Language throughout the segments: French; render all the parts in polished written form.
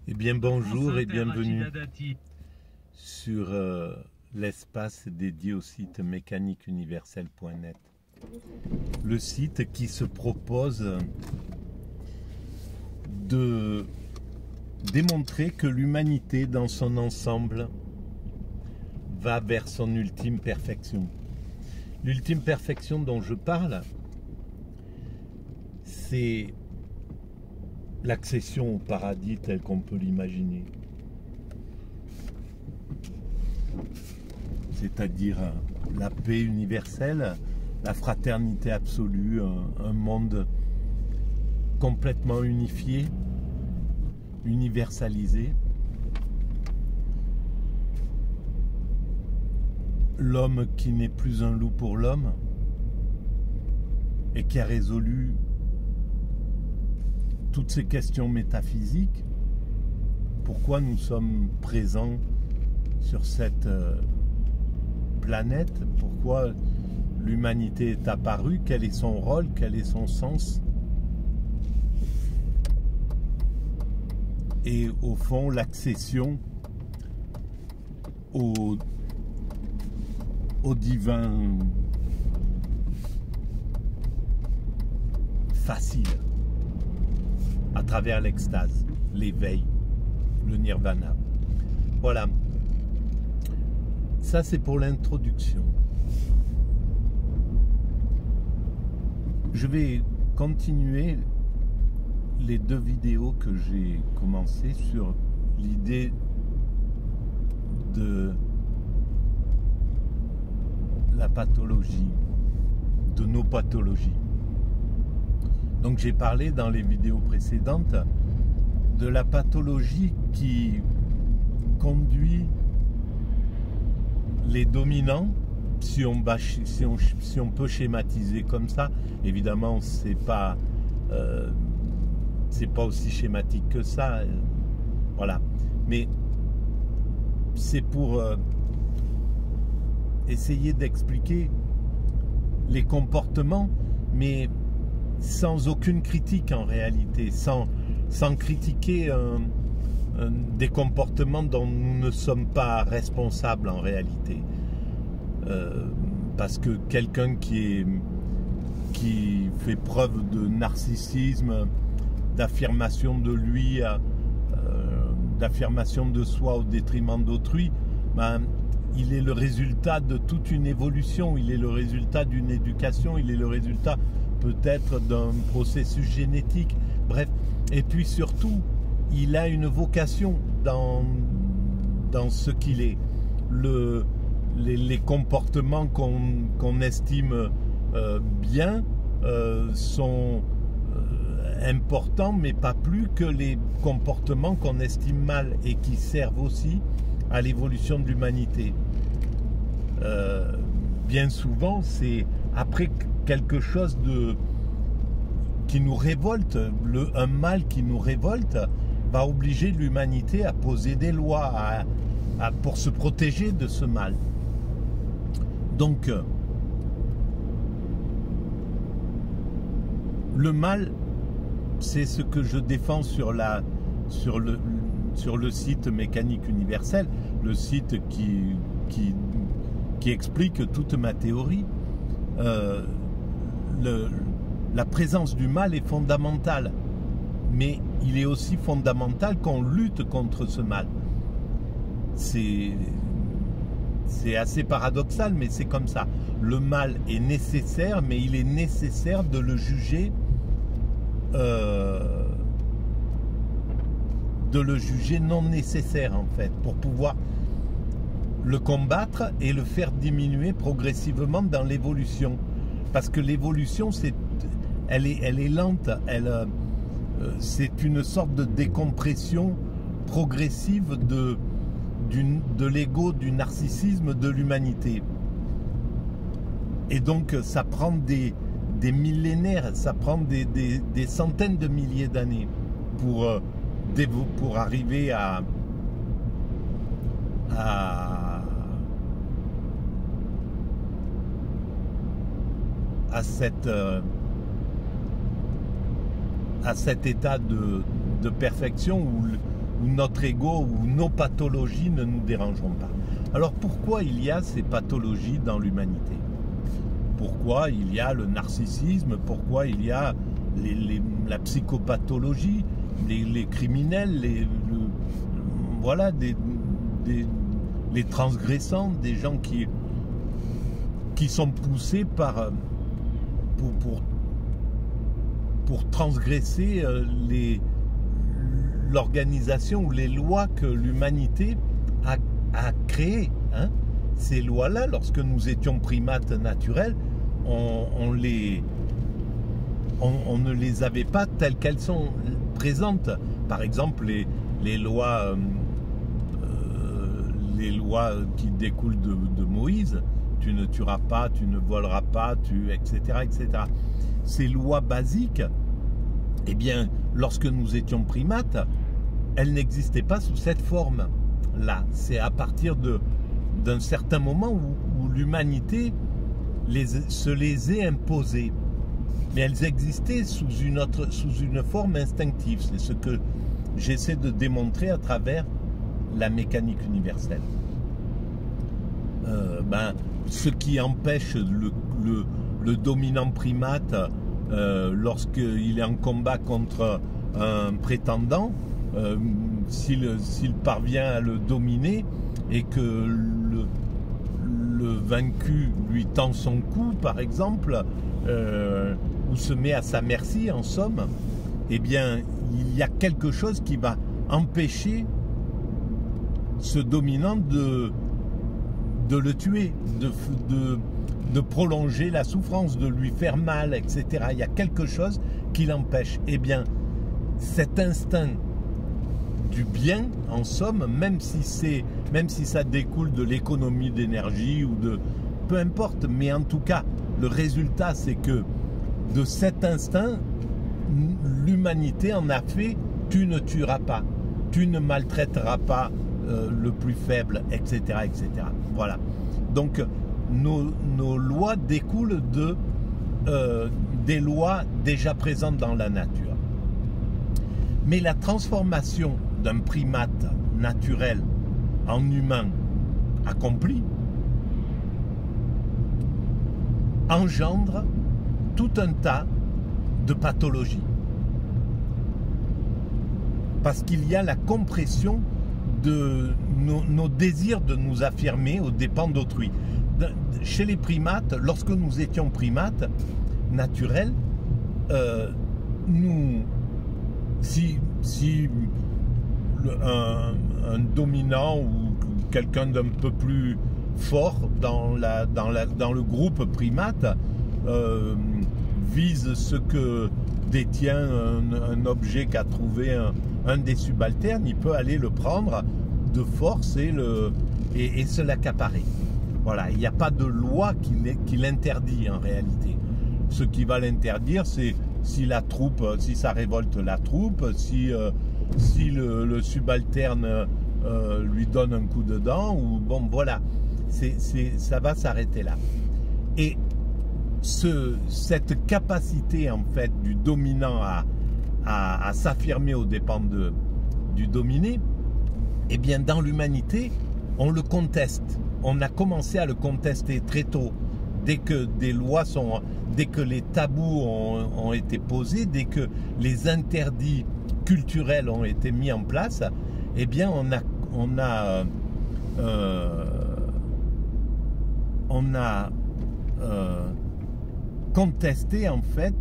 Eh bien bonjour et bienvenue sur l'espace dédié au site mécaniqueuniverselle.net. Le site qui se propose de démontrer que l'humanité dans son ensemble va vers son ultime perfection. L'ultime perfection dont je parle, c'est l'accession au paradis tel qu'on peut l'imaginer. C'est-à-dire la paix universelle, la fraternité absolue, un monde complètement unifié, universalisé. L'homme qui n'est plus un loup pour l'homme et qui a résolu toutes ces questions métaphysiques. Pourquoi nous sommes présents sur cette planète? Pourquoi l'humanité est apparue? Quel est son rôle? Quel est son sens? Et au fond, l'accession au divin facile, à travers l'extase, l'éveil, le nirvana. Voilà. Ça, c'est pour l'introduction. Je vais continuer les deux vidéos que j'ai commencées sur l'idée de la pathologie, de nos pathologies. Donc j'ai parlé dans les vidéos précédentes de la pathologie qui conduit les dominants, si on peut schématiser comme ça. Évidemment, c'est pas aussi schématique que ça, voilà. Mais c'est pour essayer d'expliquer les comportements, mais sans aucune critique en réalité, sans critiquer des comportements dont nous ne sommes pas responsables en réalité. Parce que quelqu'un qui fait preuve de narcissisme, d'affirmation de lui, d'affirmation de soi au détriment d'autrui, ben, il est le résultat de toute une évolution, il est le résultat d'une éducation, il est le résultat peut-être d'un processus génétique, bref. Et puis surtout, il a une vocation dans ce qu'il est. Les comportements qu'on estime bien sont importants, mais pas plus que les comportements qu'on estime mal et qui servent aussi à l'évolution de l'humanité. Bien souvent, c'est après quelque chose qui nous révolte, un mal qui nous révolte, va obliger l'humanité à poser des lois pour se protéger de ce mal. Donc, le mal, c'est ce que je défends sur le site Mécanique Universelle, le site qui explique toute ma théorie. La présence du mal est fondamentale, mais il est aussi fondamental qu'on lutte contre ce mal. C'est assez paradoxal, mais c'est comme ça. Le mal est nécessaire, mais il est nécessaire de le juger non nécessaire en fait, pour pouvoir le combattre et le faire diminuer progressivement dans l'évolution. Parce que l'évolution, elle est lente, c'est une sorte de décompression progressive de l'ego, du narcissisme de l'humanité. Et donc ça prend des millénaires, ça prend des centaines de milliers d'années pour arriver à cet état de perfection où notre ego ou nos pathologies ne nous dérangeront pas. Alors pourquoi il y a ces pathologies dans l'humanité? Pourquoi il y a le narcissisme? Pourquoi il y a la psychopathologie, les criminels, voilà, les transgressants, des gens qui sont poussés pour transgresser l'organisation ou les lois que l'humanité a créées. Hein. Ces lois-là, lorsque nous étions primates naturels, on ne les avait pas telles qu'elles sont présentes. Par exemple, les lois qui découlent de Moïse, tu ne tueras pas, tu ne voleras pas, etc., etc. Ces lois basiques, eh bien, lorsque nous étions primates, elles n'existaient pas sous cette forme-là. C'est à partir d'un certain moment où l'humanité se les est imposées. Mais elles existaient sous une forme instinctive. C'est ce que j'essaie de démontrer à travers la mécanique universelle. Ce qui empêche le dominant primate lorsqu'il est en combat contre un prétendant, s'il parvient à le dominer et que le vaincu lui tend son cou, par exemple, ou se met à sa merci, en somme, eh bien, il y a quelque chose qui va empêcher ce dominant de le tuer, de prolonger la souffrance, de lui faire mal, etc. Il y a quelque chose qui l'empêche. Eh bien, cet instinct du bien, en somme, même si ça découle de l'économie d'énergie ou de... peu importe, mais en tout cas, le résultat, c'est que de cet instinct, l'humanité en a fait « tu ne tueras pas, tu ne maltraiteras pas le plus faible, etc. etc. » Voilà. Donc, nos lois découlent des lois déjà présentes dans la nature. Mais la transformation d'un primate naturel en humain accompli engendre tout un tas de pathologies. Parce qu'il y a la compression de nos désirs de nous affirmer aux dépens d'autrui. Chez les primates, lorsque nous étions primates naturels, si un dominant ou quelqu'un d'un peu plus fort dans le groupe primate vise ce que détient un objet qu'a trouvé un des subalternes, il peut aller le prendre de force et se l'accaparer. Voilà, il n'y a pas de loi qui l'interdit en réalité. Ce qui va l'interdire, c'est si ça révolte la troupe, si le subalterne lui donne un coup de dent, ou bon, voilà, ça va s'arrêter là. Et cette capacité, en fait, du dominant à s'affirmer aux dépens du dominé, eh bien, dans l'humanité, on le conteste. On a commencé à le contester très tôt. Dès que dès que les tabous ont été posés, dès que les interdits culturels ont été mis en place, eh bien, on a contesté en fait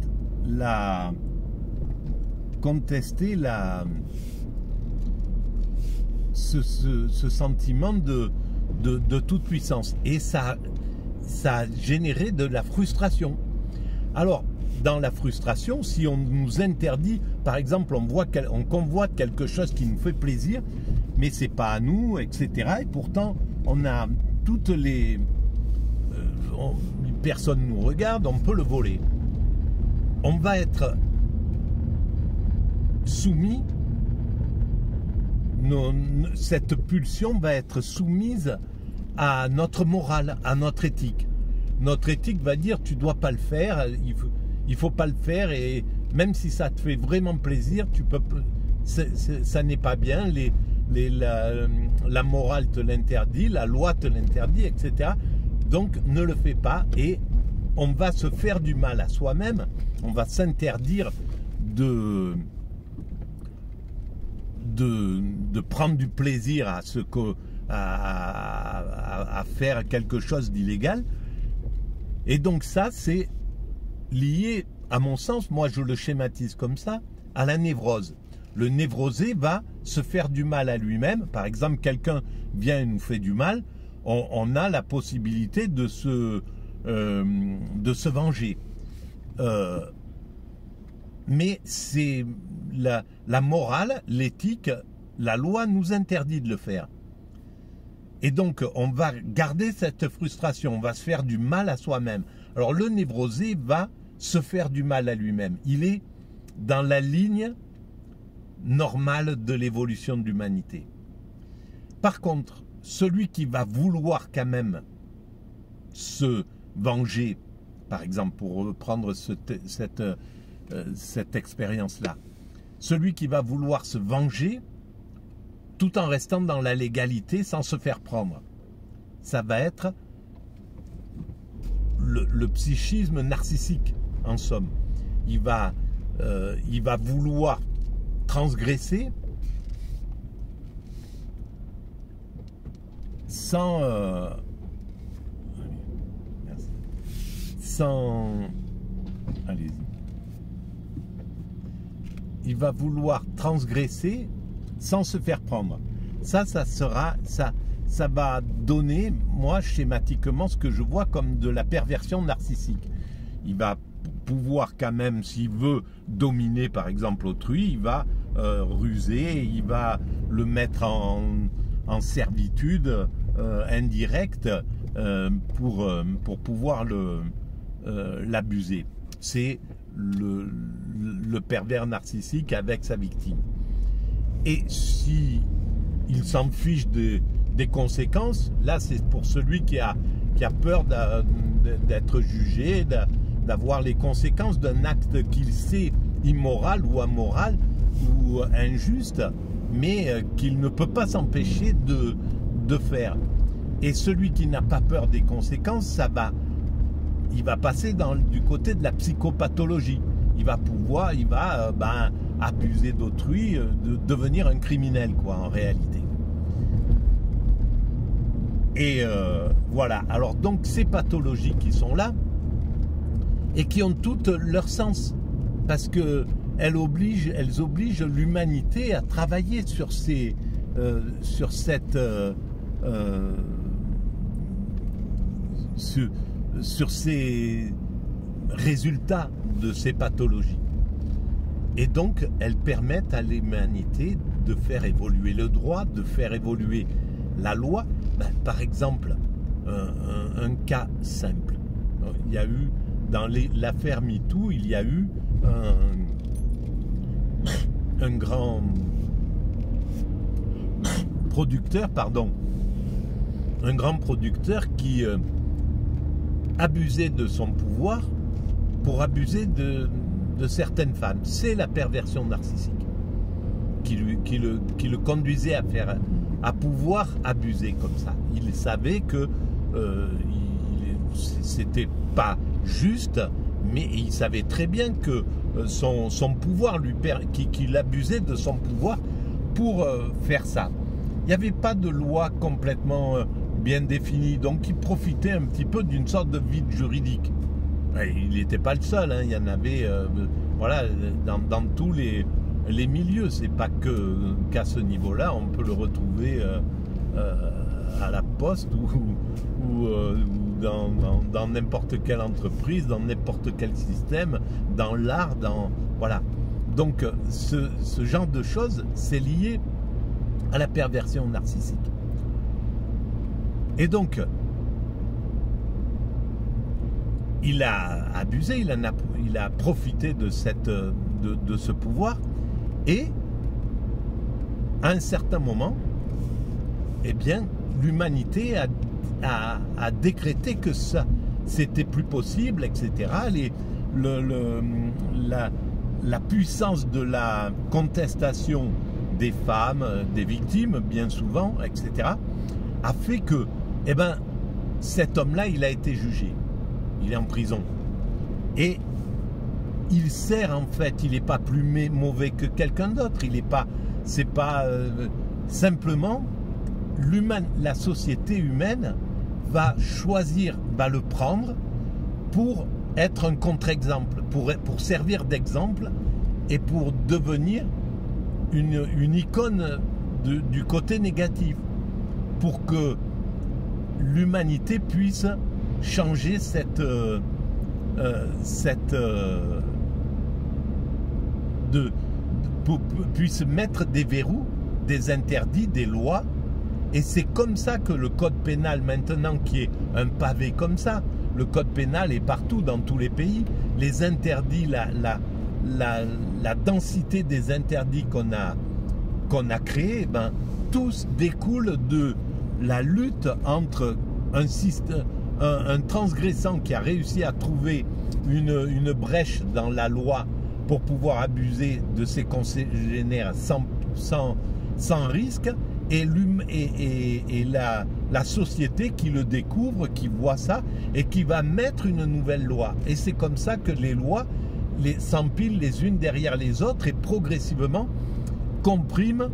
ce sentiment de toute puissance, et ça a généré de la frustration. Alors, dans la frustration, si on nous interdit, par exemple, on convoite quelque chose qui nous fait plaisir, mais c'est pas à nous, etc. Et pourtant, on a toutes les... personne nous regarde, on peut le voler. On va être soumis, cette pulsion va être soumise à notre morale, à notre éthique. Notre éthique va dire tu dois pas le faire, il faut pas le faire, et même si ça te fait vraiment plaisir, ça n'est pas bien, la morale te l'interdit, la loi te l'interdit, etc. Donc ne le fais pas et on va se faire du mal à soi-même, on va s'interdire de prendre du plaisir à faire quelque chose d'illégal. Et donc ça, c'est lié, à mon sens, moi je le schématise comme ça, à la névrose. Le névrosé va se faire du mal à lui-même. Par exemple, quelqu'un vient et nous fait du mal, on a la possibilité de se venger. Mais c'est la morale, l'éthique, la loi nous interdit de le faire. Et donc, on va garder cette frustration, on va se faire du mal à soi-même. Alors, le névrosé va se faire du mal à lui-même. Il est dans la ligne normale de l'évolution de l'humanité. Par contre, celui qui va vouloir quand même se venger, par exemple, pour reprendre cette expérience-là, celui qui va vouloir se venger tout en restant dans la légalité sans se faire prendre, ça va être le psychisme narcissique, en somme. Il va vouloir transgresser sans allez-y. Il va vouloir transgresser sans se faire prendre. Ça va donner, moi, schématiquement, ce que je vois comme de la perversion narcissique. Il va pouvoir quand même, s'il veut dominer, par exemple, autrui, il va ruser, il va le mettre en servitude indirecte pour pouvoir l'abuser. C'est le pervers narcissique avec sa victime. Et si il s'en fiche des conséquences, là c'est pour celui qui a peur d'être jugé, d'avoir les conséquences d'un acte qu'il sait immoral ou amoral ou injuste, mais qu'il ne peut pas s'empêcher de faire. Et celui qui n'a pas peur des conséquences, il va passer du côté de la psychopathologie. Il va abuser d'autrui, de devenir un criminel, quoi, en réalité. Et voilà. Alors donc ces pathologies qui sont là et qui ont toutes leur sens, parce que elles obligent l'humanité à travailler sur ces résultats de ces pathologies. Et donc, elles permettent à l'humanité de faire évoluer le droit, de faire évoluer la loi. Par exemple, un cas simple. Il y a eu, dans l'affaire MeToo, il y a eu un grand producteur, qui abusait de son pouvoir pour abuser de certaines femmes. C'est la perversion narcissique qui le conduisait à pouvoir abuser comme ça. Il savait que c'était pas juste, mais il savait très bien que son pouvoir qu'il abusait de son pouvoir pour faire ça. Il n'y avait pas de loi complètement bien définie, donc il profitait un petit peu d'une sorte de vide juridique. Il n'était pas le seul, hein. Il y en avait voilà, dans tous les milieux. C'est pas qu'à ce niveau-là, on peut le retrouver à la poste ou dans n'importe quelle entreprise, dans n'importe quel système, dans l'art, voilà. Donc ce genre de choses, c'est lié à la perversion narcissique. Et donc, il a abusé, il a profité de ce pouvoir, et à un certain moment, eh bien, l'humanité a décrété que ça, c'était plus possible, etc. la puissance de la contestation des femmes, des victimes, bien souvent, etc., a fait que, eh ben, cet homme-là, il a été jugé. Il est en prison. Et il sert, en fait, il n'est pas plus mauvais que quelqu'un d'autre. Il n'est pas, c'est pas simplement la société humaine va choisir, va le prendre pour être un contre-exemple, pour servir d'exemple et pour devenir une icône du côté négatif, pour que l'humanité puisse changer puisse mettre des verrous, des interdits, des lois. Et c'est comme ça que le code pénal maintenant, qui est un pavé comme ça, le code pénal est partout dans tous les pays, les interdits, la densité des interdits qu'on a créés, ben, tous découlent de la lutte entre un transgressant qui a réussi à trouver une brèche dans la loi pour pouvoir abuser de ses congénères sans risque, et la société qui le découvre, qui voit ça et qui va mettre une nouvelle loi. Et c'est comme ça que les lois s'empilent les unes derrière les autres et progressivement compriment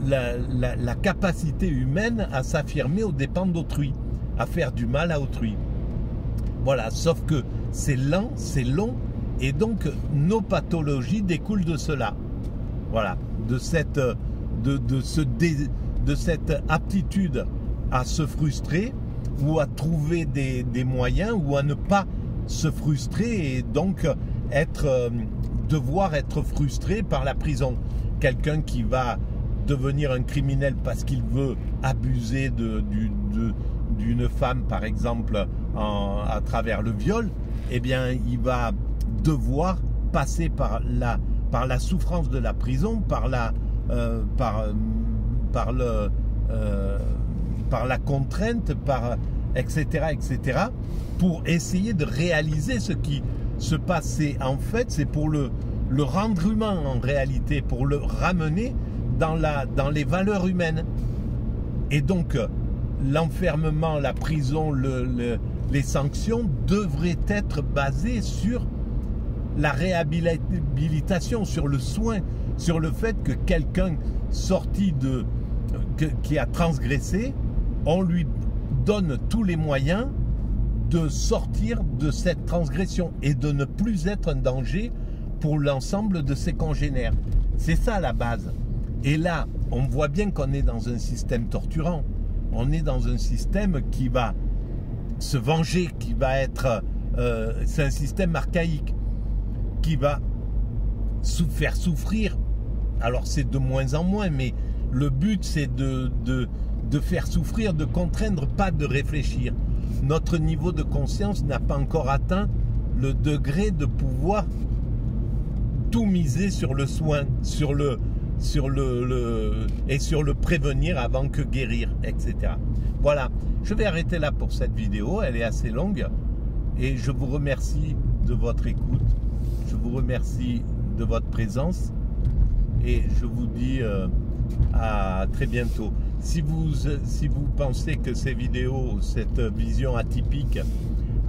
la capacité humaine à s'affirmer aux dépens d'autrui, à faire du mal à autrui. Voilà, sauf que c'est lent, c'est long, et donc nos pathologies découlent de cela. Voilà, de cette aptitude à se frustrer ou à trouver des moyens, ou à ne pas se frustrer et donc devoir être frustré par la prison. Quelqu'un qui va devenir un criminel parce qu'il veut abuser d'une femme, par exemple, à travers le viol, eh bien, il va devoir passer par la souffrance de la prison, par la contrainte, etc., pour essayer de réaliser ce qui se passe. En fait, c'est pour le rendre humain en réalité, pour le ramener dans les valeurs humaines. Et donc, l'enfermement, la prison, les sanctions devraient être basées sur la réhabilitation, sur le soin, sur le fait que quelqu'un sorti qui a transgressé, on lui donne tous les moyens de sortir de cette transgression et de ne plus être un danger pour l'ensemble de ses congénères. C'est ça la base. Et là, on voit bien qu'on est dans un système torturant. On est dans un système qui va se venger, qui va être... c'est un système archaïque qui va faire souffrir. Alors c'est de moins en moins, mais le but c'est de faire souffrir, de contraindre, pas de réfléchir. Notre niveau de conscience n'a pas encore atteint le degré de pouvoir tout miser sur le soin, sur le prévenir avant que guérir, etc. Voilà, je vais arrêter là pour cette vidéo, elle est assez longue, et je vous remercie de votre écoute, je vous remercie de votre présence, et je vous dis à très bientôt. Si vous pensez que ces vidéos, cette vision atypique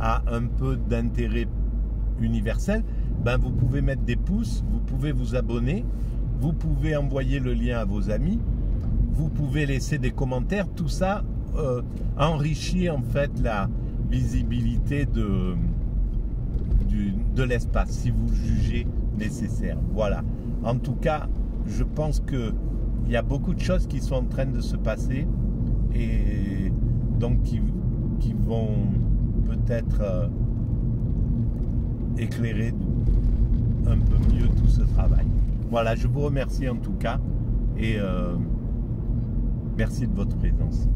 a un peu d'intérêt universel, ben vous pouvez mettre des pouces, vous pouvez vous abonner, vous pouvez envoyer le lien à vos amis, vous pouvez laisser des commentaires, tout ça enrichit en fait la visibilité de l'espace, si vous jugez nécessaire. Voilà. En tout cas, je pense qu'il y a beaucoup de choses qui sont en train de se passer et donc qui vont peut-être éclairer un peu mieux tout ce travail. Voilà, je vous remercie en tout cas et merci de votre présence.